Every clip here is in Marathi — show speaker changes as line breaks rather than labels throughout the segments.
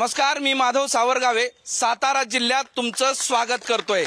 नमस्कार, मी माधव सावरगावे सातारा जिल्ह्यात तुमचं स्वागत करतोय।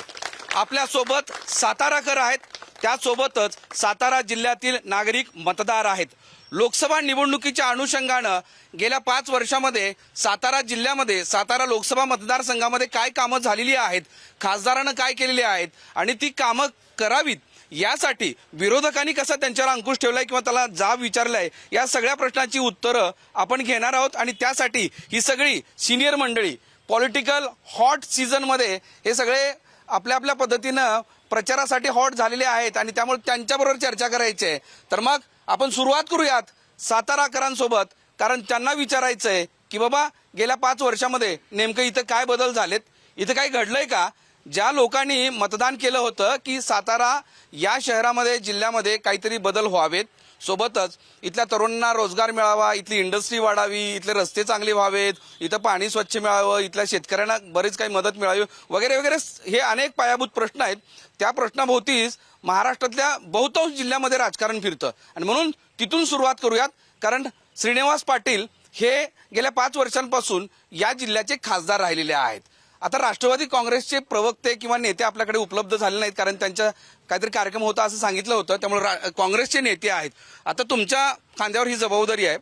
आपल्यासोबत साताराकर आहेत, त्यासोबतच सातारा जिल्ह्यातील नागरिक मतदार आहेत। लोकसभा निवडणुकीच्या अनुषंगानं गेल्या 5 वर्षांमध्ये सातारा जिल्ह्यामध्ये सातारा लोकसभा मतदारसंघामध्ये काय कामं झालेली आहेत, खासदारानं काय केलेली आहेत आणि ती कामं करावीत यासाठी विरोधकांनी कसा त्यांच्यावर अंकुश ठेवलाय किंवा त्याला जाब विचारलाय, या सगळ्या प्रश्नांची उत्तरं आपण घेणार आहोत। आणि त्यासाठी ही सगळी सिनियर मंडळी पॉलिटिकल हॉट सीझनमध्ये हे सगळे आपल्या आपल्या पद्धतीनं प्रचारासाठी हॉट झालेले आहेत आणि त्यामुळे त्यांच्याबरोबर चर्चा करायची आहे। तर मग आपण सुरुवात करूयात साताराकरांसोबत, कारण त्यांना विचारायचंय की बाबा गेल्या 5 वर्षांमध्ये नेमकं इथं काय बदल झालेत, इथं काय घडलंय का। ज्या लोकांनी मतदान केलं होतं की सातारा या शहरामध्ये जिल्ह्यामध्ये काहीतरी बदल व्हावेत, सोबतच इथल्या तरुणांना रोजगार मिळावा, इथली इंडस्ट्री वाढावी, इथले रस्ते चांगले व्हावेत, इथं पाणी स्वच्छ मिळावं, इथल्या शेतकऱ्यांना बरेच काही मदत मिळावी वगैरे वगैरे, हे अनेक पायाभूत प्रश्न आहेत। त्या प्रश्नाभोवतीच महाराष्ट्रातल्या बहुतांश जिल्ह्यामध्ये राजकारण फिरतं आणि म्हणून तिथून सुरुवात करूयात। कारण श्रीनिवास पाटील हे गेल्या 5 वर्षांपासून या जिल्ह्याचे खासदार राहिलेले आहेत। आता राष्ट्रवादी काँग्रेसचे प्रवक्ते किंवा नेते आपल्याकडे उपलब्ध झाले नाहीत, कारण त्यांचा काहीतरी कार्यक्रम होता असं सांगितलं होतं, त्यामुळे काँग्रेसचे नेते आहेत। आता तुमच्या खांद्यावर ही जबाबदारी आहे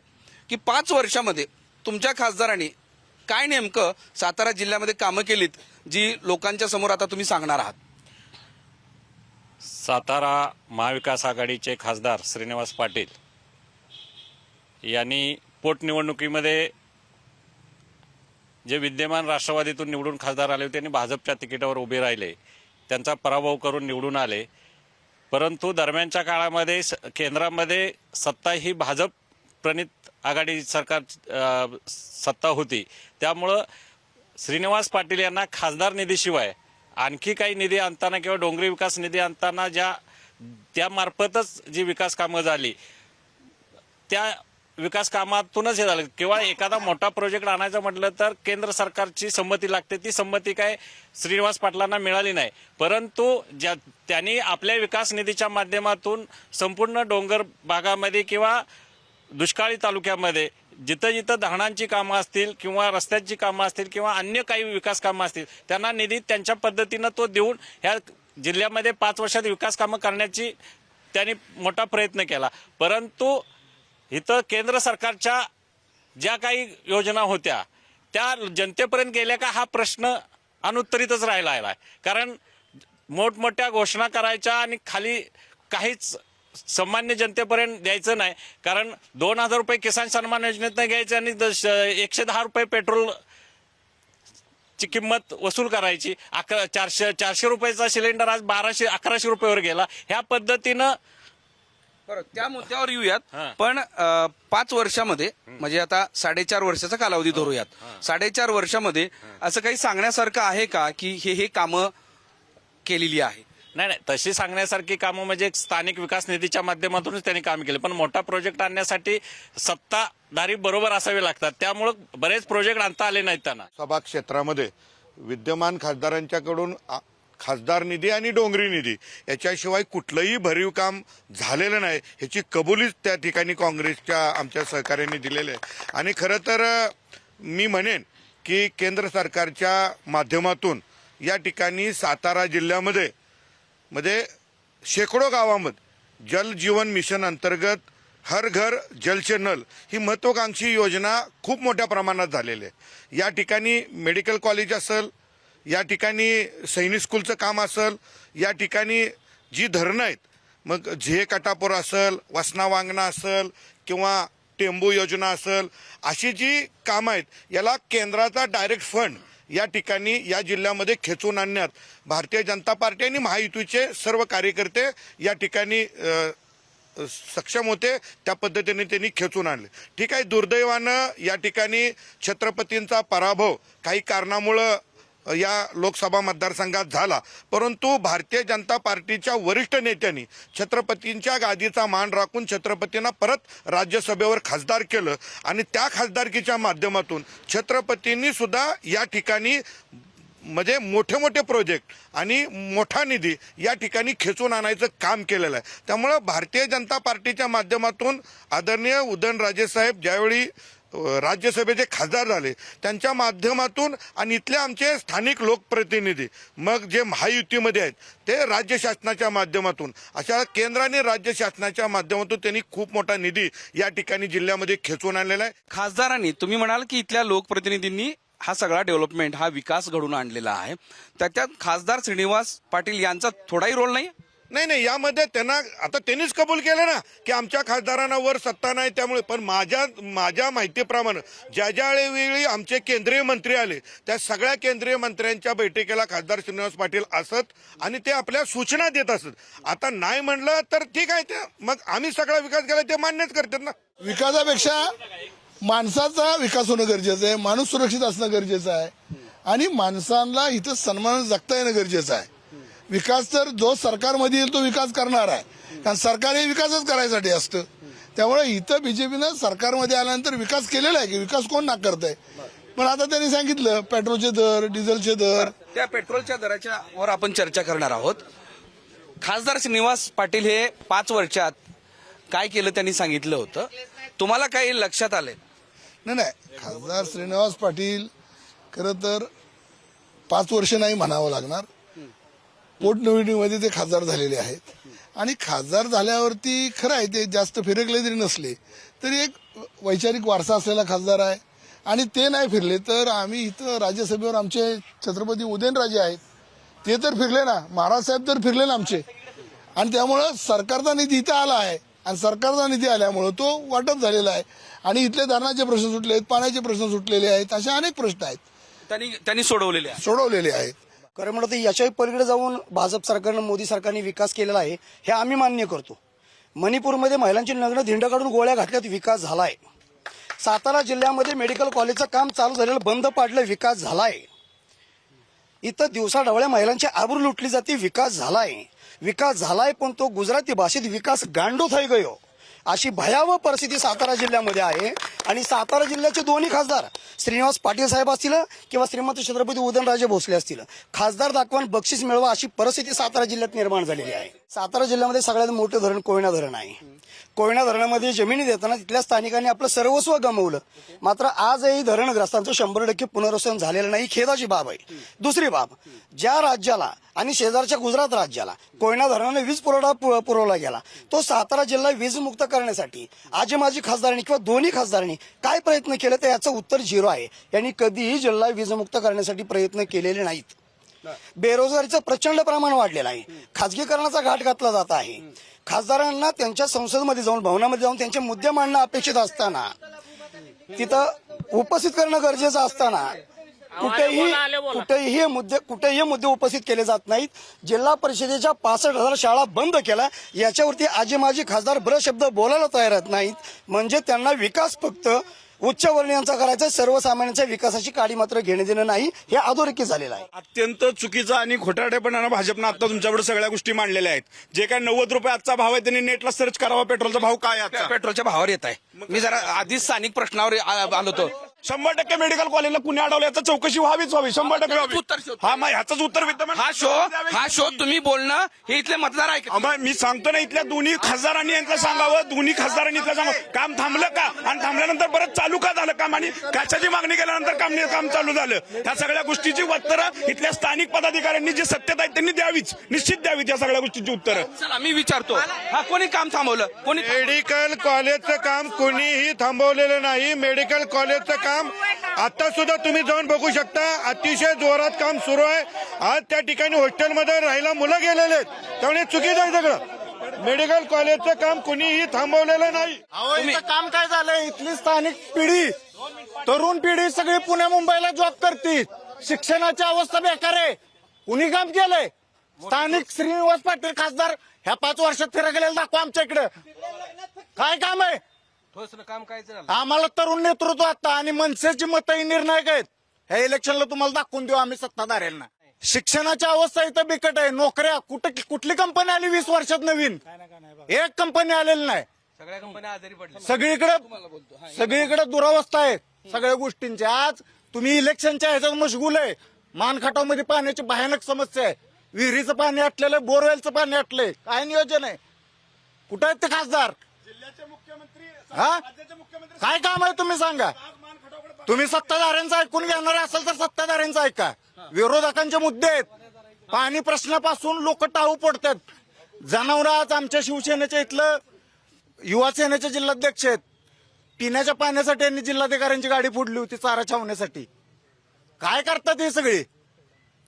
की 5 वर्षामध्ये तुमच्या खासदारांनी काय नेमकं सातारा जिल्ह्यामध्ये कामं केलीत जी लोकांच्या समोर आता तुम्ही सांगणार आहात।
सातारा महाविकास आघाडीचे खासदार श्रीनिवास पाटील यांनी पोटनिवडणुकीमध्ये जे विद्यमान राष्ट्रवादीतून निवडून खासदार आले होते त्यांनी भाजपच्या तिकिटावर उभे राहिले, त्यांचा पराभव करून निवडून आले। परंतु दरम्यानच्या काळामध्ये केंद्रामध्ये सत्ता ही भाजप प्रणित आघाडी सरकार सत्ता होती, त्यामुळं श्रीनिवास पाटील यांना खासदार निधीशिवाय आणखी काही निधी आणताना किंवा डोंगरी विकास निधी आणताना त्यामार्फतच जी विकास कामं झाली त्या विकास कामातूनच हे झालं। किंवा एखादा मोठा प्रोजेक्ट आणायचं म्हटलं तर केंद्र सरकारची संमती लागते, ती संमती काय श्रीनिवास पाटलांना मिळाली नाही। परंतु त्यांनी आपल्या विकास निधीच्या माध्यमातून संपूर्ण डोंगर भागामध्ये किंवा दुष्काळी तालुक्यामध्ये जिथं जिथं धरणांची कामं असतील किंवा रस्त्यांची कामं असतील किंवा अन्य काही विकास कामं असतील त्यांना निधी त्यांच्या पद्धतीनं तो देऊन ह्या जिल्ह्यामध्ये 5 वर्षात विकास कामं करण्याची त्यांनी मोठा प्रयत्न केला। परंतु इथं केंद्र सरकारच्या ज्या काही योजना होत्या त्या जनतेपर्यंत गेल्या का हा प्रश्न अनुत्तरितच राहिला आहे। कारण मोठमोठ्या घोषणा करायच्या आणि खाली काहीच सामान्य जनतेपर्यंत द्यायचं नाही। कारण 2000 रुपये किसान सन्मान योजनेतनं घ्यायचे आणि 110 रुपये पेट्रोल ची किंमत वसूल करायची। 400 रुपयाचा सिलेंडर आज 1100 रुपयावर गेला। ह्या पद्धतीनं
बरं, त्या मुद्द्यावर येऊयात। पण 5 वर्षामध्ये म्हणजे आता 4.5 वर्षाचा कालावधी धरूयात, 4.5 वर्षामध्ये असं काही सांगण्यासारखं आहे का की हे कामं केलेली आहे?
नाही, तशी सांगण्यासारखी कामं म्हणजे स्थानिक विकास निधीच्या माध्यमातूनच त्यांनी काम केले, पण मोठा प्रोजेक्ट आणण्यासाठी सत्ताधारी बरोबर असावे लागतात, त्यामुळे बरेच प्रोजेक्ट आणता आले नाहीत त्यांना।
सभा क्षेत्रामध्ये विद्यमान खासदारांच्याकडून खासदार निधी आणि डोंगरी निधी याच्याशिवाय कुठलंही भरीव काम झालेलं नाही ह्याची कबुलीच त्या ठिकाणी काँग्रेसच्या आमच्या सहकार्यांनी दिलेलं आहे। आणि खरं तर मी म्हणेन की केंद्र सरकारच्या माध्यमातून या ठिकाणी सातारा जिल्ह्यामध्ये शेकडो गावांमध्ये जल जीवन मिशन अंतर्गत हर घर जलचे नल ही महत्वाकांक्षी योजना खूप मोठ्या प्रमाणात झालेली आहे। या ठिकाणी मेडिकल कॉलेज असेल, या ठिकाणी सैनिक स्कूलचं काम असेल, या ठिकाणी जी धरणं आहेत, मग झे कटापूर असेल, वसना वांगणा असेल किंवा टेंबू योजना असेल, अशी जी कामं आहेत याला केंद्राचा डायरेक्ट फंड या ठिकाणी या जिल्ह्यामध्ये खेचून आणण्यात भारतीय जनता पार्टी आणि महायुतीचे सर्व कार्यकर्ते या ठिकाणी सक्षम होते, त्या पद्धतीने त्यांनी खेचून आणले। ठीक आहे, दुर्दैवानं या ठिकाणी छत्रपतींचा पराभव काही कारणामुळं या लोकसभा मतदारसंघात झाला, परंतु भारतीय जनता पार्टीच्या वरिष्ठ नेत्यांनी छत्रपतींच्या गादीचा मान राखून छत्रपतींना परत राज्यसभेवर खासदार केलं आणि त्या खासदारकीच्या माध्यमातून छत्रपतींनी सुद्धा या ठिकाणी मोठे मोठे प्रोजेक्ट आणि मोठा निधी या ठिकाणी खेचून आणायचं काम केलेलं आहे। त्यामुळे भारतीय जनता पार्टीच्या माध्यमातून आदरणीय उदयनराजे साहेब ज्यावेळी राज्यसभेचे खासदार झाले त्यांच्या माध्यमातून आणि इथले आमचे स्थानिक लोकप्रतिनिधी मग जे महायुतीमध्ये आहेत ते राज्य शासनाच्या माध्यमातून अशा केंद्र आणि राज्य शासनाच्या माध्यमातून त्यांनी खूप मोठा निधी या ठिकाणी जिल्ह्यामध्ये खेचून आणलेला आहे.
खासदारांनी तुम्ही म्हणाल की इथल्या लोकप्रतिनिधींनी हा सगळा डेव्हलपमेंट हा विकास घडवून आणलेला आहे, त्याच्यात खासदार श्रीनिवास पाटील यांचा थोडाही रोल नाही?
नाही यामध्ये त्यांना आता त्यांनीच कबूल केलं ना की आमच्या खासदारांना वर सत्ता नाही त्यामुळे. पण माझ्या माहितीप्रमाणे ज्या वेळी आमचे केंद्रीय मंत्री आले त्या सगळ्या केंद्रीय मंत्र्यांच्या बैठकीला खासदार श्रीनिवास पाटील असत आणि ते आपल्या सूचना देत असत. आता नाही म्हणलं तर ठीक आहे, ते मग आम्ही सगळा विकास केला ते मान्यच करतात ना.
विकासापेक्षा माणसाचा विकास होणं गरजेचं आहे, माणूस सुरक्षित असणं गरजेचं आहे आणि माणसांना इथं सन्मान जगता येणं गरजेचं आहे. विकास तर जो सरकारमध्ये येईल तो विकास करणार आहे, कारण सरकार हे विकासच करायसाठी असतं. त्यामुळे इथं बीजेपीनं सरकारमध्ये आल्यानंतर विकास केलेला आहे की विकास कोण नाकारत आहे. पण आता त्यांनी सांगितलं पेट्रोलचे दर, डिझेलचे दर,
त्या पेट्रोलच्या दराच्या वर आपण चर्चा करणार आहोत. खासदार श्रीनिवास पाटील हे 5 वर्षात काय केलं त्यांनी सांगितलं होतं, तुम्हाला काही लक्षात आलंय?
नाही खासदार श्रीनिवास पाटील खरं तर 5 वर्ष नाही म्हणावं लागणार, पोटनिवडणुकीमध्ये ते खासदार झालेले आहेत आणि खासदार झाल्यावरती खरं आहे ते जास्त फिरकले जरी नसले तरी एक वैचारिक वारसा असलेला खासदार आहे आणि ते नाही फिरले तर आम्ही इथं राज्यसभेवर आमचे छत्रपती उदयनराजे आहेत ते तर फिरले ना, महाराज साहेब तर फिरले ना आमचे. आणि त्यामुळं सरकारचा निधी इथं आला आहे आणि सरकारचा निधी आल्यामुळं तो वाटप झालेला आहे आणि इथले धरणाचे प्रश्न सुटले आहेत, पाण्याचे प्रश्न सुटलेले आहेत, असे अनेक प्रश्न आहेत
त्यांनी सोडवलेले
आहेत.
खरं म्हणलं तर याच्याही पलीकडे जाऊन भाजप सरकारनं, मोदी सरकारने विकास केलेला आहे हे आम्ही मान्य करतो. मणिपूरमध्ये महिलांची लग्न धिंड काढून गोळ्या घातल्यात, विकास झालाय. सातारा जिल्ह्यामध्ये मेडिकल कॉलेजचं काम चालू झालेलं बंद पाडलं, विकास झालाय. इथं दिवसाढवळ्या महिलांची आबरू लुटली जाते, विकास झालाय. पण तो गुजराती भाषेत विकास गांडो થઈ गयो अशी भयावह परिस्थिती सातारा जिल्ह्यामध्ये आहे. आणि सातारा जिल्ह्याचे दोन्ही खासदार श्रीनिवास पाटील साहेब असतील किंवा श्रीमंत छत्रपती उदयनराजे भोसले असतील, खासदार दाखवून बक्षीस मिळवा अशी परिस्थिती सातारा जिल्ह्यात निर्माण झालेली आहे. सातारा जिल्ह्यामध्ये सगळ्यात मोठे धरण कोयना धरण आहे. कोयना धरणामध्ये जमिनी देताना तिथल्या स्थानिकांनी आपलं सर्वस्व गमावलं. मात्र आजही धरणग्रस्तांचं 100% पुनर्वसन झालेलं नाही, खेदाची बाब आहे. दुसरी बाब, ज्या राज्याला आणि शेजारच्या गुजरात राज्याला कोयना धरणाने वीज पुरवठा पुरवला गेला तो सातारा जिल्हा वीज मुक्त करण्यासाठी आजी माजी खासदारांनी किंवा दोन्ही खासदारांनी काय प्रयत्न केले तर याचं उत्तर 0 आहे. यांनी कधीही जिल्हा वीजमुक्त करण्यासाठी प्रयत्न केलेले नाहीत. बेरोजगारीचं प्रचंड प्रमाण वाढलेलं आहे, खाजगीकरणाचा घाट घातला जात आहे. खासदारांना त्यांच्या संसदमध्ये जाऊन, भवनामध्ये जाऊन त्यांचे मुद्दे मांडणं अपेक्षित असताना, तिथं उपस्थित करणं गरजेचं असताना कुठेही मुद्दे उपस्थित केले जात नाहीत. जिल्हा परिषदेच्या 65,000 शाळा बंद केल्या, याच्यावरती आजी माजी खासदार शब्द बोलायला तयार नाहीत. म्हणजे त्यांना विकास फक्त उच्चवर्णीयांचा करायचा, सर्वसामान्यांच्या विकासाची काडी मात्र घेणे देणं नाही, हे अधोरेखित झालेलं आहे.
अत्यंत चुकीचा आणि खोटारडेपणानं भाजपनं आता तुमच्याकडे सगळ्या गोष्टी मांडलेल्या आहेत. जे काय 90 रुपये आजचा भाव आहे त्यांनी नेटला सर्च करावा पेट्रोलचा भाव काय आहे आजचा.
पेट्रोलच्या भावावर येत आहे. मी जरा आधीच स्थानिक प्रश्नावर आलो होतो.
100% मेडिकल कॉलेजला कुणी अडवलं याचा चौकशी व्हावी 100% व्हावी. हा मग ह्याचंच उत्तर विद्यमान
हा शो तुम्ही बोलणं हे इथले मतदार आहे का?
मी सांगतो ना, इथल्या दोन्ही खासदारांनी यांचं सांगावं, दोन्ही खासदारांनी इथलं सांगावं काम थांबलं का आणि थांबल्यानंतर परत चालू का झालं काम आणि कशाची मागणी केल्यानंतर काम चालू झालं. ह्या सगळ्या गोष्टीची उत्तरं इथल्या स्थानिक पदाधिकाऱ्यांनी जे सत्तेत आहेत त्यांनी द्यावीच, निश्चित द्यावीत या सगळ्या गोष्टीची उत्तरं.
चला मी विचारतो, हा कोणी काम थांबवलं? कोणी
मेडिकल कॉलेजचं काम कोणीही थांबवलेलं नाही. मेडिकल कॉलेजचं काम आता सुद्धा तुम्ही जाऊन बघू शकता, अतिशय जोरात काम सुरू आहे. आज त्या ठिकाणी हॉस्टेलमध्ये राहायला मुलं गेलेले आहेत, त्यामुळे चुकीचं आहे सगळं. मेडिकल कॉलेजचं काम कुणीही थांबवलेलं नाही.
इथं काम काय झालंय, इथली स्थानिक पिढी, तरुण पिढी सगळी पुणे मुंबईला जॉब करते. शिक्षणाची अवस्था बेकार आहे. कुणी काम केलंय? स्थानिक श्रीनिवास पाटील खासदार ह्या 5 वर्षात फिरकलेला दाखवा आमच्या इकडे काय काम आहे.
काम काय
आम्हाला तरुण नेतृत्व आता आणि मनसेची मतही निर्णायक आहेत. ह्या इलेक्शनला तुम्हाला दाखवून देऊ आम्ही सत्ताधाऱ्यांना. शिक्षणाची अवस्था इथं बिकट आहे. नोकऱ्या कुठली कंपनी आली 20 वर्षात नवीन? एक कंपनी आलेली नाही.
सगळ्या कंपन्या आजारी पडल्या.
सगळीकडे दुरावस्था आहे सगळ्या गोष्टींची. आज तुम्ही इलेक्शनच्या ह्याच्यात मशगूल आहे. मानखटावमध्ये पाण्याची भयानक समस्या आहे. विहिरीचं पाणी आटलेलं, बोरवेलचं पाणी आटलंय. काय नियोजन आहे? कुठं आहेत ते खासदार? हा काय काम आहे तुम्ही सांगा. तुम्ही सत्ताधाऱ्यांचं ऐकून घेणार असेल तर सत्ताधाऱ्यांचं ऐका. विरोधकांचे मुद्दे आहेत. पाणी प्रश्नापासून लोक टाळू पडतात. जनावर आज आमच्या शिवसेनेच्या इथलं युवा सेनेचे जिल्हाध्यक्ष आहेत. पिण्याच्या पाण्यासाठी यांनी जिल्हाधिकाऱ्यांची गाडी फोडली होती चारा छावण्यासाठी. काय करतात हे सगळे.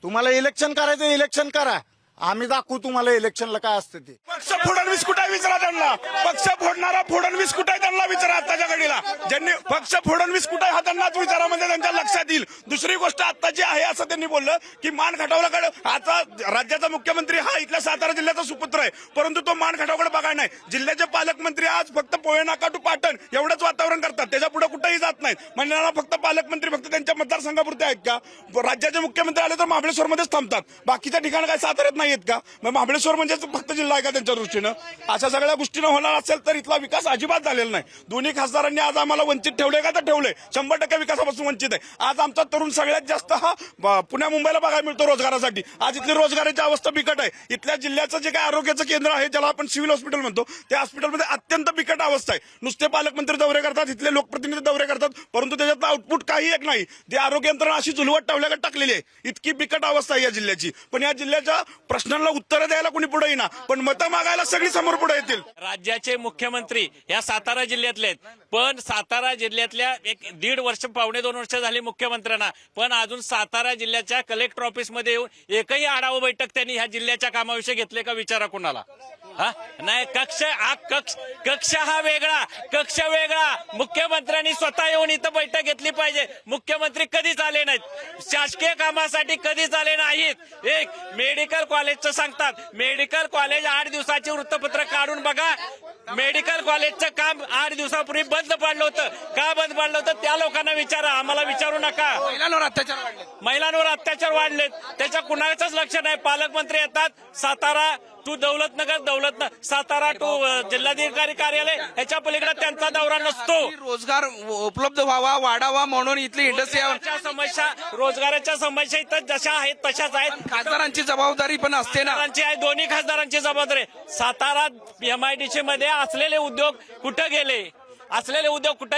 तुम्हाला इलेक्शन करायचं इलेक्शन करा. आम्ही दाखवू तुम्हाला इलेक्शनला काय असतं ते.
पक्ष फडणवीस कुठे विचारा त्यांना. पक्ष फोडणारा फडणवीस कुठे त्यांना विचारा. आताच्या घडीला ज्यांनी पक्ष फडणवीस कुठे हा त्यांनाच विचारा म्हणजे त्यांच्या लक्षात येईल. दुसरी गोष्ट आता जी आहे असं त्यांनी बोललं की मान खटावलाकडे आता राज्याचा मुख्यमंत्री हा इथल्या सातारा जिल्ह्याचा सुपुत्र आहे परंतु तो मान खटावकडे बघायला नाही. जिल्ह्याचे पालकमंत्री आज फक्त पोहे नाका टू पाटण एवढंच वातावरण करतात. त्याच्या पुढे कुठेही जात नाहीत. म्हणजे फक्त पालकमंत्री फक्त त्यांच्या मतदारसंघापुरते आहेत का. राज्याचे मुख्यमंत्री आले तर महाबळेश्वरमध्येच थांबतात. बाकीच्या ठिकाणी काय साताऱ्यात नाहीत का. मग महाबळेश्वर म्हणजे फक्त जिल्हा आहे का त्यांच्या दृष्टीनं. अशा सगळ्या गोष्टीनं होणार असेल तर इथला विकास अजिबात झालेला नाही. दोन्ही खासदारांनी आज आम्हाला वंचित ठेवले का तर ठेवले. 100% विकासापासून वंचित आहे. आज आमचा तरुण सगळ्यात जास्त हा पुण्या मुंबईला बघायला मिळतो रोजगारासाठी. आज इथली रोजगाराची अवस्था बिकट आहे. इथल्या जिल्ह्याचं जे काही आरोग्याचं केंद्र आहे ज्याला आपण सिव्हिल हॉस्पिटल म्हणतो त्या हॉस्पिटलमध्ये अत्यंत बिकट अवस्था आहे. नुसते पालकमंत्री दौरे करतात इथले लोकप्रतिनिधी दौरे करतात परंतु त्याच्यात आउटपुट काही एक नाही. ती आरोग्य यंत्रणा अशी झुलवत ठेवल्याकडे टाकलेली आहे. इतकी बिकट अवस्था आहे या जिल्ह्याची. पण या जिल्ह्याच्या प्रश्नांना उत्तरं द्यायला कोणी पुढे येईना पण मतं मागायला सगळी समोर पुढे येतील.
राज्याचे मुख्यमंत्री या सातारा जिल्ह्यातले आहेत. पण सातारा जिल्ह्यातल्या 1.5 वर्ष पावणे 2 वर्ष झाली मुख्यमंत्र्यांना पण अजून सातारा जिल्ह्याच्या कलेक्टर ऑफिसमध्ये येऊन एकही आढावा बैठक त्यांनी ह्या जिल्ह्याच्या कामाविषयी घेतले का विचारा कुणाला. हा नाही कक्ष हा वेगळा कक्ष वेगळा. मुख्यमंत्र्यांनी स्वतः येऊन इथं बैठक घेतली पाहिजे. मुख्यमंत्री कधीच आले नाहीत. शासकीय कामासाठी कधीच आले नाहीत. एक मेडिकल कॉलेजचं सांगतात. मेडिकल कॉलेज 8 दिवसाचे वृत्तपत्र काढून बघा. मेडिकल कॉलेजचं काम 8 दिवसापूर्वी बंद पाडलं होतं. का बंद पाडलं होतं त्या लोकांना विचारा. आम्हाला विचारू नका. महिलांवर अत्याचार वाढलेत त्याच्या कुणाचंच लक्ष नाही. पालकमंत्री येतात सातारा टू दौलतनगर सातारा टू जिल्हाधिकारी कार्यालय ह्याच्या पलीकडे त्यांचा दौरा नसतो.
रोजगार उपलब्ध व्हावा वाढावा म्हणून इथली इंडस्ट्री
रोजगाराच्या समस्या इथं जशा आहेत तशाच आहेत.
खासदारांची जबाबदारी पण असते ना.
आहे दोन्ही खासदारांची जबाबदारी. सातारा MIDC मध्ये असलेले उद्योग कुठे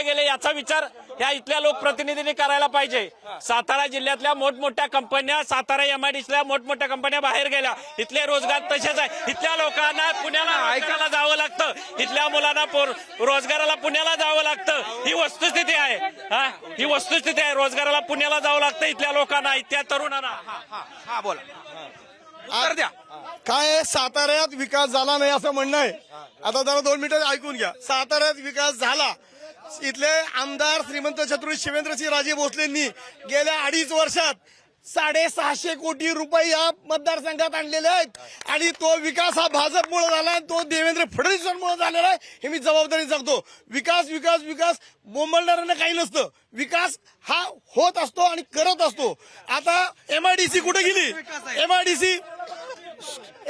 गेले याचा विचार या इथल्या लोकप्रतिनिधींनी करायला पाहिजे. सातारा जिल्ह्यातल्या मोठमोठ्या कंपन्या सातारा MIDCला मोठमोठ्या कंपन्या बाहेर गेल्या. इथले रोजगार तसेच आहे. इथल्या लोकांना पुण्याला ऐकायला जावं लागतं. इथल्या मुलांना रोजगाराला पुण्याला जावं लागतं. ही वस्तुस्थिती आहे. ही वस्तुस्थिती आहे. रोजगाराला पुण्याला जावं लागतं इथल्या लोकांना इथल्या तरुणांना.
हा बोला उत्तर द्या.
काय साताऱ्यात विकास झाला नाही असं म्हणणं आहे. आता जरा 2 मिनिटं ऐकून घ्या. साताऱ्यात विकास झाला. इथले आमदार श्रीमंत छत्रपती शिवेंद्रसिंह राजे भोसलेंनी गेल्या 2.5 वर्षात 650 कोटी रुपये या मतदारसंघात आणलेले आहेत आणि तो विकास हा भाजपमुळे झाला आहे. तो देवेंद्र फडणवीसांमुळे झालेला आहे. हे मी जबाबदारी सांगतो. विकास विकास विकास बोंबलणाऱ्यांना काही नसतं. विकास हा होत असतो आणि करत असतो. आता MIDC कुठे गेली.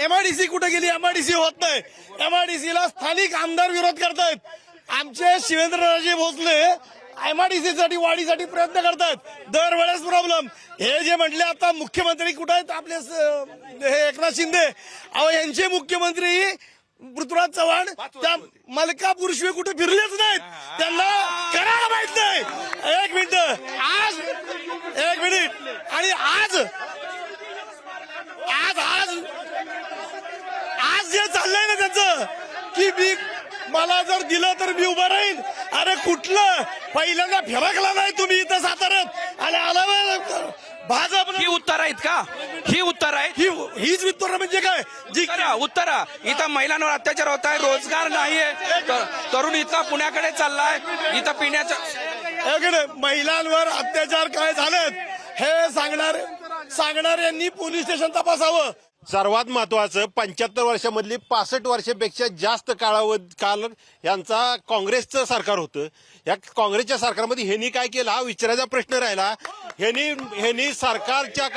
MIDC कुठे गेली. MIDC होत नाही. MIDCला स्थानिक आमदार विरोध करतायत. आमचे शिवेंद्रराजे भोसले MIDC साठी वाढीसाठी प्रयत्न करतात. दरवेळेस प्रॉब्लेम. हे जे म्हटले आता मुख्यमंत्री कुठे आहेत आपले हे एकनाथ शिंदे. अहो यांचे मुख्यमंत्री पृथ्वीराज चव्हाण त्या मलकापूरशिवाय कुठे फिरलेच नाहीत. त्यांना करायला माहित नाही. एक मिनिट आणि आज जे चाललंय ना त्यांचं की मी मला जर दिलं तर मी उभं राहील. अरे कुठलं पहिल्यांदा फिरकला नाही तुम्ही इथं साताऱ्यात आणि आला भाजप.
ही उत्तर आहेत का. ही उत्तर आहेत.
हीच उत्तर म्हणजे काय जी
उत्तर इथं महिलांवर अत्याचार होत आहे. रोजगार नाहीये. तरुण इथला पुण्याकडे चाललाय. इथं पिण्याचं
महिलांवर अत्याचार काय झालेत हे सांगणाऱ्यांनी पोलीस स्टेशन तपासावं.
सर्वात महत्वाचं 75 वर्षामधली 65 वर्षापेक्षा जास्त काल यांचा काँग्रेसचं सरकार होतं. या काँग्रेसच्या सरकारमध्ये ह्यांनी काय केलं हा विचारायचा प्रश्न राहिला. ह्यांनी सरकारच्या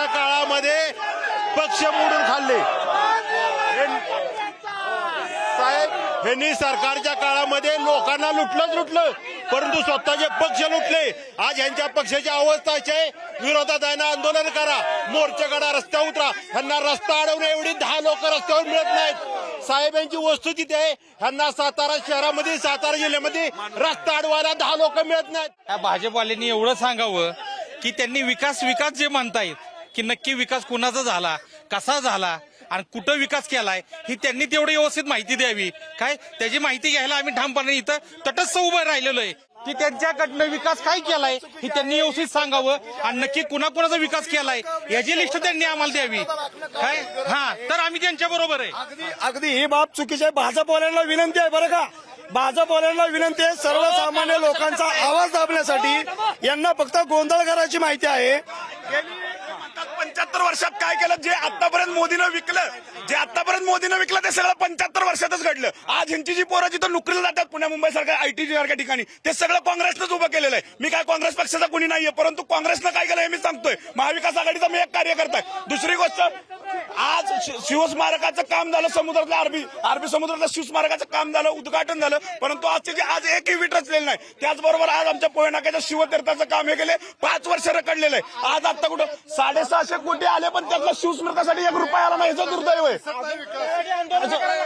काळामध्ये पक्ष मोडून खाल्ले. साहेब ह्यांनी सरकारच्या काळामध्ये लोकांना लुटलं परंतु स्वतःचे पक्ष लुटले. आज ह्यांच्या पक्षाची अवस्था अशी आहे विरोधात आहे ना आंदोलन करा, मोर्चा काढा, रस्त्यावर उतरा. ह्यांना रस्ता अडवणे एवढी 10 लोक रस्त्यावर मिळत नाहीत. साहेबांची वस्तुस्थिती आहे, ह्यांना सातारा शहरामध्ये, सातारा जिल्ह्यामध्ये रस्ता अडवायला 10 लोक मिळत नाहीत.
या भाजपवाल्यांनी एवढं सांगावं की त्यांनी विकास जे म्हणतायत की नक्की विकास कुणाचा झाला, कसा झाला आणि कुठं विकास केलाय ही त्यांनी तेवढी व्यवस्थित माहिती द्यावी. काय त्याची माहिती घ्यायला आम्ही ठामपणे इथं तटस्थ उभं राहिलेलो आहे की त्यांच्याकडनं विकास काय केलाय ही त्यांनी व्यवस्थित सांगावं आणि नक्की कुणाकुणाचा विकास केलाय याची लिस्ट त्यांनी आम्हाला द्यावी. काय तर आम्ही त्यांच्या बरोबर आहे.
अगदी ही बाब चुकीची आहे. भाजपवाल्यांना विनंती आहे बरं का, भाजपवाल्यांना विनंती आहे, सर्वसामान्य लोकांचा आवाज दाबण्यासाठी यांना फक्त गोंधळ करायची माहिती आहे.
75 वर्षात काय केलं, जे आतापर्यंत मोदीनं विकलं ते सगळं 75 वर्षातच घडलं. आज ह्यांची जी पोरं जिथं नोकरीला जातात पुण्या मुंबई सारख्या आयटी सारख्या ठिकाणी, ते सगळं काँग्रेसनंच उभं केलेलं आहे. मी काय काँग्रेस पक्षाचा कोणी नाहीये, परंतु काँग्रेसनं काय केलं हे मी सांगतोय. महाविकास आघाडीचा मी एक कार्यकर्ता आहे. दुसरी गोष्ट, आज शिवस्मारकाचं काम झालं, समुद्रातल्या अरबी समुद्रातल्या शिवस्मारकाचं काम झालं, उद्घाटन झालं, परंतु आज एकही वीट रचलेलं नाही. त्याचबरोबर आज आमच्या पोहे नाक्याच्या शिवतीर्थाचं काम हे गेले 5 वर्ष रखडलेलं आहे. आज आता कुठं 650 कोटी आले, पण त्यातला शिवस्मारकासाठी 1 रुपया आला नाही. याचं दुर्दैव आहे.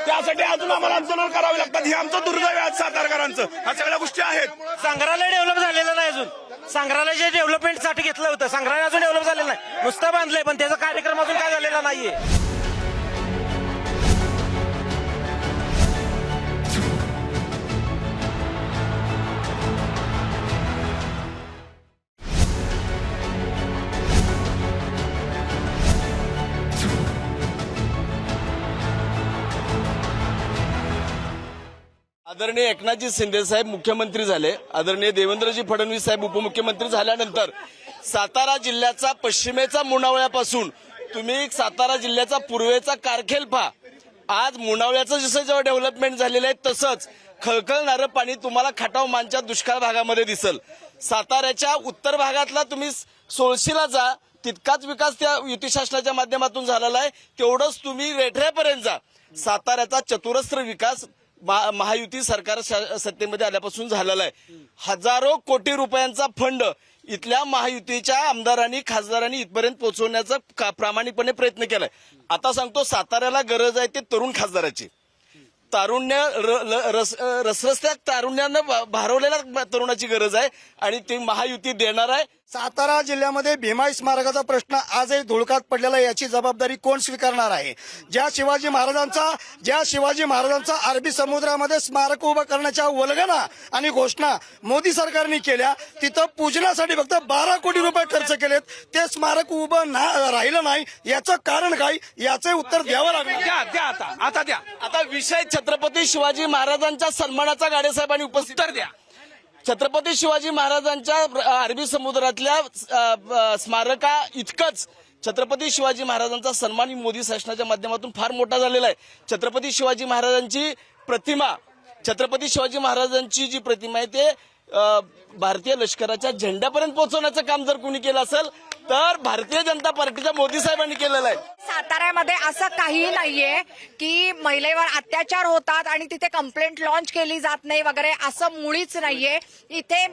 त्यासाठी अजून आम्हाला आंदोलन करावे लागतात. हे आमचं दुर्दैव आहे आज सातारकरांचं. ह्या सगळ्या गोष्टी आहेत.
संग्रहालय डेव्हलप झालेलं नाही अजून. संग्रहालय जे डेव्हलपमेंटसाठी घेतलं होतं, संग्रहालय अजून डेव्हलप झालेलं नाही, नुसतं बांधलंय, पण त्याचा कार्यक्रम अजून काय झालेला नाहीये.
आदरणीय एकनाथजी शिंदे साहेब मुख्यमंत्री झाले, आदरणीय देवेंद्रजी फडणवीस साहेब उपमुख्यमंत्री झाल्यानंतर सातारा जिल्ह्याचा पश्चिमेचा मुनावळ्यापासून तुम्ही सातारा जिल्ह्याचा पूर्वेचा कारखेल पहा. आज मुनावळ्याचं जसं जेव्हा डेव्हलपमेंट झालेलं आहे तसंच खळखळणारं पाणी तुम्हाला खटाव मानच्या दुष्काळ भागामध्ये दिसल. साताऱ्याच्या उत्तर भागातला तुम्ही सोळशीला जा, तितकाच विकास त्या युती शासनाच्या माध्यमातून झालेला आहे. तेवढंच तुम्ही रेठऱ्यापर्यंत जा. साताऱ्याचा चतुरस्र विकास महायुती सरकार सत्तेमध्ये आल्यापासून झालेला आहे. हजारो कोटी रुपयांचा फंड इथल्या महायुतीच्या आमदारांनी खासदारांनी इथपर्यंत पोहोचवण्याचा प्रामाणिकपणे प्रयत्न केलाय. आता सांगतो, साताऱ्याला गरज आहे ते तरुण खासदाराची. तारुण्य रसरस्त्या तारुण्यानं भारवलेल्या तरुणाची गरज आहे आणि ती महायुती देणार आहे.
सातारा जिल्ह्यामध्ये भीमाई स्मारकाचा प्रश्न आजही धुळकात पडलेला आहे. याची जबाबदारी कोण स्वीकारणार आहे? ज्या शिवाजी महाराजांचा अरबी समुद्रामध्ये स्मारक उभं करण्याच्या वल्गना आणि घोषणा मोदी सरकारने केल्या, तिथं पूजनासाठी फक्त 12 कोटी रुपये खर्च केलेत, ते स्मारक उभं राहिलं नाही. याचं कारण काय? याचं उत्तर द्यावं लागेल.
आता विषय छत्रपती शिवाजी महाराजांच्या सन्मानाचा गाडे साहेबांनी उपस्थित द्या. छत्रपती शिवाजी महाराजांच्या अरबी समुद्रातल्या स्मारका इतकंच छत्रपती शिवाजी महाराजांचा सन्मान मोदी शासनाच्या माध्यमातून फार मोठा झालेला आहे. छत्रपती शिवाजी महाराजांची जी प्रतिमा आहे ते भारतीय लष्कराच्या झेंड्यापर्यंत पोहोचवण्याचं काम जर कोणी केलं असेल तर भारतीय जनता पार्टीच्या मोदी साहेबांनी केलेलं आहे.
साताऱ्यामध्ये असं काही नाहीये की महिलेवर अत्याचार होतात आणि तिथे कंप्लेंट लॉन्च केली जात नाही वगैरे, असं मुळीच नाहीये. इथे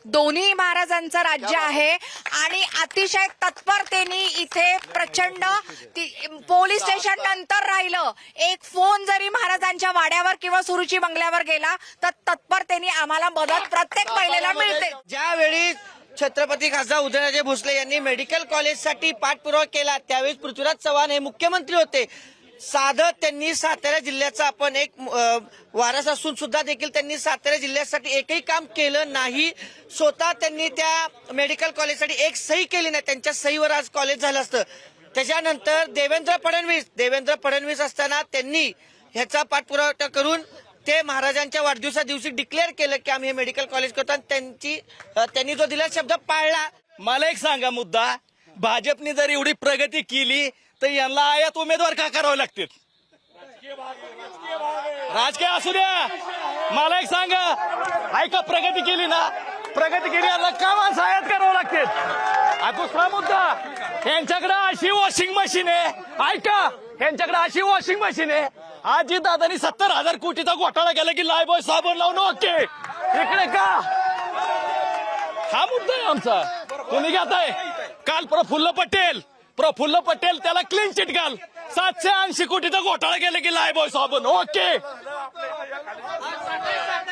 दोन्ही महाराजांचं राज्य आहे आणि अतिशय तत्परतेने इथे प्रचंड पोलीस स्टेशन नंतर राहिलं, एक फोन जरी महाराजांच्या वाड्यावर किंवा सुरुची बंगल्यावर गेला तर तत्परतेने आम्हाला मदत प्रत्येक महिलेला मिळते.
ज्यावेळी छत्रपती खासदार उदयनराजे भोसले यांनी मेडिकल कॉलेजसाठी पाठपुरावा केला त्यावेळी पृथ्वीराज चव्हाण हे मुख्यमंत्री होते. साधं त्यांनी सातारा जिल्ह्याचा आपण एक वारस असून सुद्धा देखील त्यांनी सातारा जिल्ह्यासाठी एकही काम केलं नाही. स्वतः त्यांनी त्या मेडिकल कॉलेजसाठी एक सही केली नाही. त्यांच्या सहीवर आज कॉलेज झालं असतं. त्याच्यानंतर देवेंद्र फडणवीस असताना त्यांनी ह्याचा पाठपुरावा करून ते महाराजांच्या वाढदिवसा दिवशी डिक्लेअर केलं की आम्ही हे मेडिकल कॉलेज करतो आणि त्यांनी जो दिला शब्द पाळला.
मला एक सांगा मुद्दा, भाजपने जर एवढी प्रगती केली तर यांना आयात उमेदवार का करावे लागतील? राजकीय असू द्या, मला एक सांगा, ऐका, प्रगती केली यांना का माणसं आयात करावं लागतील? दुसरा मुद्दा, यांच्याकडे अशी वॉशिंग मशीन आहे, ऐका, यांच्याकडे अशी वॉशिंग मशीन आहे, आजी दादानी 70,000 कोटीचा घोटाळा केला की लायबॉय साबण लावून ओके, इकडे का? हा मुद्दा आहे आमचा, तुम्ही घेताय काल प्रफुल्ल पटेल त्याला क्लीन चिट घाल. 780 कोटीचा घोटाळा केला की लायबॉय साबण. ओके,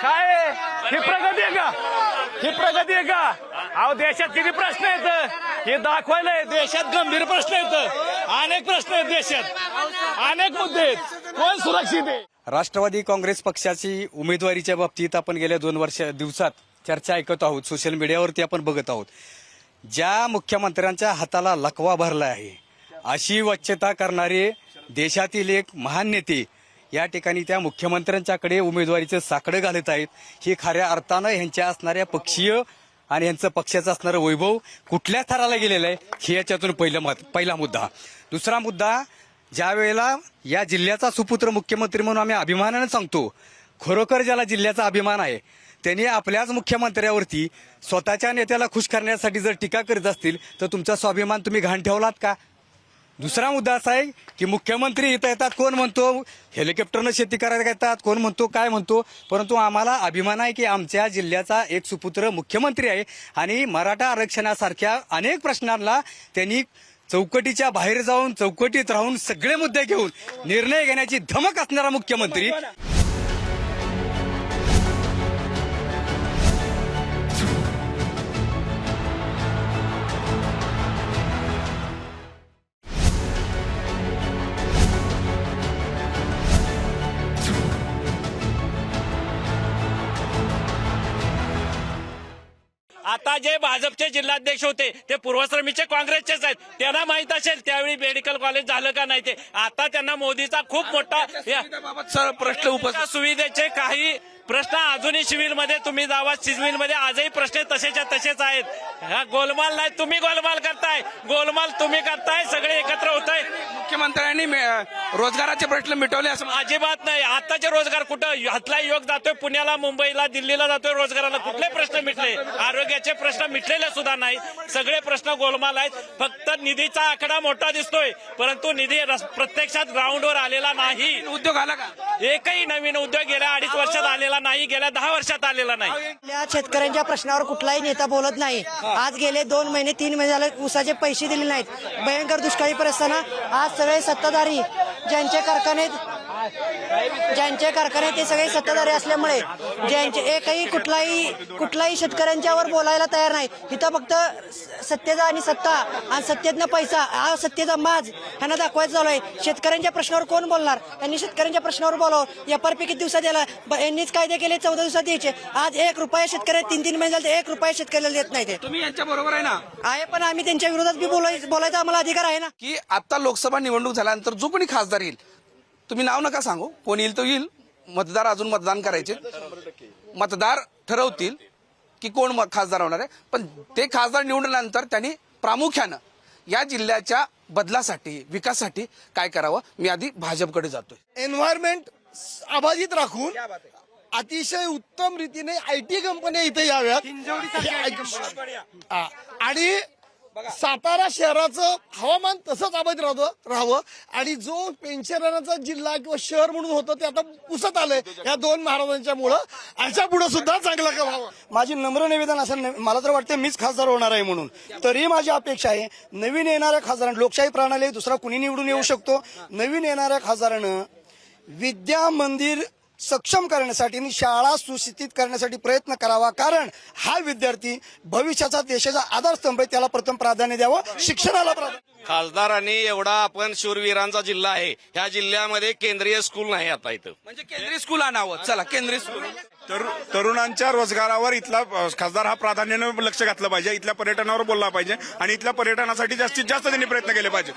काय ही प्रगती आहे का? ही प्रगती आहे का? अहो देशात किती प्रश्न आहेत हे दाखवायला. देशात गंभीर प्रश्न आहेत, अनेक प्रश्न आहेत देशात, अनेक मुद्दे आहेत. कोण सुरक्षित आहे?
राष्ट्रवादी काँग्रेस पक्षाची उमेदवारीच्या बाबतीत आपण गेल्या 2 दिवसात चर्चा ऐकत आहोत. सोशल मीडियावरती आपण बघत आहोत. ज्या मुख्यमंत्र्यांच्या हाताला लकवा भरला आहे अशी वच्चता करणारे देशातील एक महान नेते या ठिकाणी त्या मुख्यमंत्र्यांच्याकडे उमेदवारीचं साकडं घालत आहेत. ही खऱ्या अर्थानं ह्यांच्या असणाऱ्या पक्षीय आणि ह्यांचं पक्षाचं असणारं वैभव कुठल्या थराला गेलेलं आहे हे याच्यातून पहिला मुद्दा. दुसरा मुद्दा, ज्या वेळेला या जिल्ह्याचा सुपुत्र मुख्यमंत्री म्हणून आम्ही अभिमानानं सांगतो, खरोखर ज्याला जिल्ह्याचा अभिमान आहे त्यांनी आपल्याच मुख्यमंत्र्यावरती स्वतःच्या नेत्याला खुश करण्यासाठी जर टीका करीत असतील तर तुमचा स्वाभिमान तुम्ही घाण ठेवलात का? दुसरा मुद्दा असा आहे की मुख्यमंत्री इथं येतात, कोण म्हणतो हेलिकॉप्टरनं शेती करायला येतात, कोण म्हणतो काय म्हणतो, परंतु आम्हाला अभिमान आहे की आमच्या जिल्ह्याचा एक सुपुत्र मुख्यमंत्री आहे आणि मराठा आरक्षणासारख्या अनेक प्रश्नांना त्यांनी चौकटीच्या बाहेर जाऊन चौकटीत राहून सगळे मुद्दे घेऊन निर्णय घेण्याची धमक असणारा मुख्यमंत्री.
आता जे भाजपचे जिल्हाध्यक्ष होते ते पूर्वश्रमीचे काँग्रेसचेच आहेत. त्यांना माहित असेल त्यावेळी मेडिकल कॉलेज झालं का नाही ते. आता त्यांना मोदीचा खूप मोठा
प्रश्न उपस्थित
सुविधेचे काही प्रश्न अजूनही सिव्हिलमध्ये तुम्ही जावा, सिव्हिलमध्ये आजही प्रश्न तसेच्या तसेच आहेत. हा गोलमाल नाही, तुम्ही गोलमाल करताय, गोलमाल तुम्ही करताय, सगळे एकत्र होत आहे.
मुख्यमंत्र्यांनी रोजगाराचे प्रश्न मिटवले असं
अजिबात नाही. आताचे रोजगार कुठं हातला योग जातोय, पुण्याला, मुंबईला, दिल्लीला जातोय रोजगाराला. कुठले प्रश्न मिटले? आरोग्याचे प्रश्न मिटलेले सुद्धा नाही. सगळे प्रश्न गोलमाल आहेत. फक्त निधीचा आकडा मोठा दिसतोय परंतु निधी प्रत्यक्षात ग्राउंडवर आलेला नाही.
उद्योग आला का?
एकही नवीन उद्योग गेल्या 2.5 वर्षात आलेला नाही, गेल्या 10 वर्षात आलेला नाही.
आपल्या शेतकऱ्यांच्या प्रश्नावर कुठलाही नेता बोलत नाही. आज गेले 2 महिने 3 महिने झाले ऊसाचे पैसे दिले नाहीत. भयंकर दुष्काळी परिस्थिती. आज सगळे सत्ताधारी ज्यांचे कारखाने ते सगळे सत्ताधारी असल्यामुळे ज्यांचे एकही कुठलाही शेतकऱ्यांच्यावर बोलायला तयार नाही. इथं फक्त सत्तेचा आणि सत्ता आणि सत्तेतनं पैसा हा सत्तेचा माज ह्यांना दाखवायचं चालू आहे. शेतकऱ्यांच्या प्रश्नावर कोण बोलणार? त्यांनी शेतकऱ्यांच्या प्रश्नावर बोलावं. एफआरपी किती दिवसात द्यायला यांनीच कायदे केले 14 दिवसात द्यायचे. आज 1 रुपया शेतकऱ्याला 3 महिने झाले 1 रुपया शेतकऱ्याला देत नाही. ते
तुम्ही यांच्या बरोबर आहे ना?
आहे, पण आम्ही त्यांच्या विरोधात बी बोलायचा आम्हाला अधिकार आहे ना.
की आता लोकसभा निवडणूक झाल्यानंतर जो कोणी खासदार येईल, तुम्ही नाव नका सांगू, कोण येईल तो येईल, मतदार अजून मतदान करायचे, मतदार ठरवतील की कोण खासदार होणार आहे. पण ते खासदार निवडल्यानंतर त्यांनी प्रामुख्यानं या जिल्ह्याच्या बदलासाठी, विकासासाठी काय करावं, मी आधी भाजपकडे जातोय.
एन्व्हायरमेंट अबाधित राखून अतिशय उत्तम रीतीने IT कंपन्या इथे याव्यात आणि सातारा शहराचं हवामान तसंच अबाधित राहावं आणि जो पेन्शनरांचा जिल्हा किंवा शहर म्हणून होतं ते आता पुसत आलंय या 2 महाराजांच्या मुळे. याच्या पुढे सुद्धा चांगलं का व्हावं.
माझी नम्र निवेदन असेल, मला तर वाटतं मीच खासदार होणार आहे म्हणून. तरी माझी अपेक्षा आहे नवीन येणाऱ्या खासदारांना, लोकशाही प्रणाली दुसरा कुणी निवडून येऊ शकतो, नवीन येणाऱ्या खासदारानं विद्या मंदिर सक्षम करण्यासाठी आणि शाळा सुस्थितीत करण्यासाठी प्रयत्न करावा. कारण हा विद्यार्थी भविष्याचा देशाचा आधारस्तंभ आहे, त्याला प्रथम प्राधान्य द्यावं, शिक्षणाला प्राधान्य.
खासदारांनी एवढा आपण शूरवीरांचा जिल्हा आहे, ह्या जिल्ह्यामध्ये केंद्रीय स्कूल नाही आता इथं.
म्हणजे केंद्रीय स्कूल आणावं. चला केंद्रीय स्कूल.
तरुणांच्या रोजगारावर इथला खासदार हा प्राधान्याने लक्ष घातलं पाहिजे, इथल्या पर्यटनावर बोलला पाहिजे आणि इथल्या पर्यटनासाठी जास्तीत जास्त त्यांनी प्रयत्न केले पाहिजे.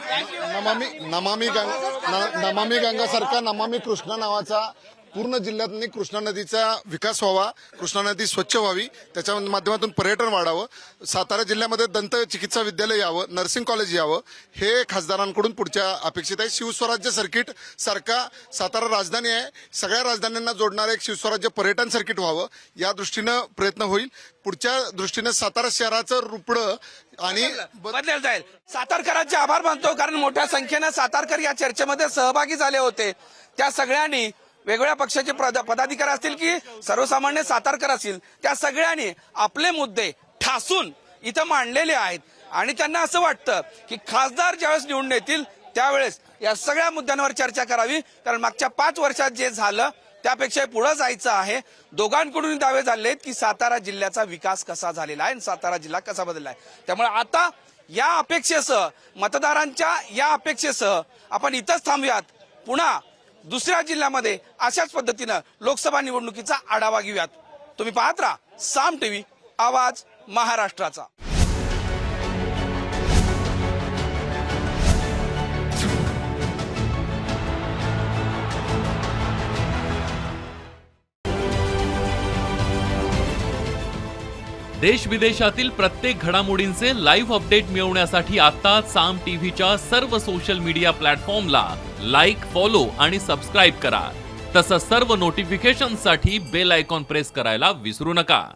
नमामि गंगा सारखा नमामि कृष्णा नावाचा पूर्ण जिल्ह्यात कृष्णा नदीचा विकास व्हावा, कृष्णा नदी स्वच्छ व्हावी, त्याच्या माध्यमातून पर्यटन वाढावं, सातारा जिल्ह्यामध्ये दंत चिकित्सा विद्यालय यावं, नर्सिंग कॉलेज यावं, हे खासदारांकडून पुढच्या अपेक्षित आहे. शिवस्वराज्य सर्किट सारखा सातारा राजधानी आहे, सगळ्या राजधान्यांना जोडणारं एक शिवस्वराज्य पर्यटन सर्किट व्हावं, या दृष्टीनं प्रयत्न होईल. पुढच्या दृष्टीनं सातारा शहराचं रुपडं आणि
बदलेलं जाईल. सातारकरांचे आभार मानतो, कारण मोठ्या संख्येनं सातारकर या चर्चेमध्ये सहभागी झाले होते. त्या सगळ्यांनी, वेगवेगळ्या पक्षाचे पदाधिकारी असतील की सर्वसामान्य सातारकर असतील, त्या सगळ्यांनी आपले मुद्दे ठासून इथं मांडलेले आहेत. आणि त्यांना असं वाटतं की खासदार ज्यावेळेस निवडून येतील त्यावेळेस या सगळ्या मुद्द्यांवर चर्चा करावी, कारण मागच्या 5 वर्षात जे झालं त्यापेक्षा पुढे जायचं आहे. दोघांकडून दावे झाले की सातारा जिल्ह्याचा विकास कसा झालेला आहे आणि सातारा जिल्हा कसा बदलला आहे. त्यामुळे आता या अपेक्षेसह, मतदारांच्या या अपेक्षेसह आपण इथंच थांबूयात. पुन्हा दुसऱ्या जिल्ह्यामध्ये अशाच पद्धतीनं लोकसभा निवडणुकीचा आढावा घेऊयात. तुम्ही पाहत राहा साम टीव्ही, आवाज महाराष्ट्राचा.
देश विदेशातील प्रत्येक घडामोडींचे लाईव्ह अपडेट मिळवण्यासाठी आता साम टीव्हीच्या सर्व सोशल मीडिया प्लॅटफॉर्मला लाईक, फॉलो आणि सबस्क्राईब करा. तसंच सर्व नोटिफिकेशनसाठी बेल आयकॉन प्रेस करायला विसरू नका.